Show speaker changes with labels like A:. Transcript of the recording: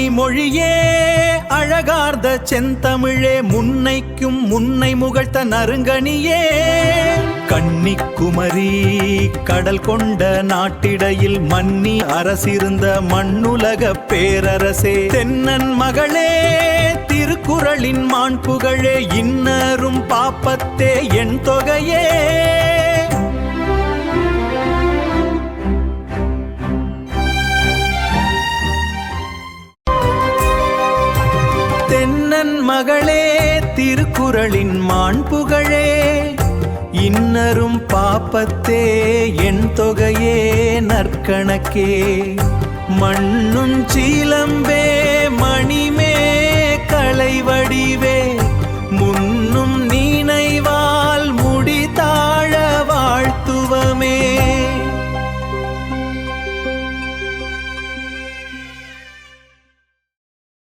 A: மொழியே அழகார்ந்த செந்தமிழே முன்னைக்கும் முன்னை முகழ்த்த நறுங்கனியே கன்னிக்குமரி கடல் கொண்ட நாட்டிடையில் மன்னி அரசிருந்த மண்ணுலக பேரரசே தென்னன் மகளே திருக்குறளின் மாண்புகழே இன்னரும் பாப்பத்தே என் தொகையே தென்னன் மகளே திருக்குறளின் மாண்புகழே இன்னரும் பாப்பத்தே என் தொகையே நற்கணக்கே மண்ணும் சீலம்பே மணிமே கலை வடிவே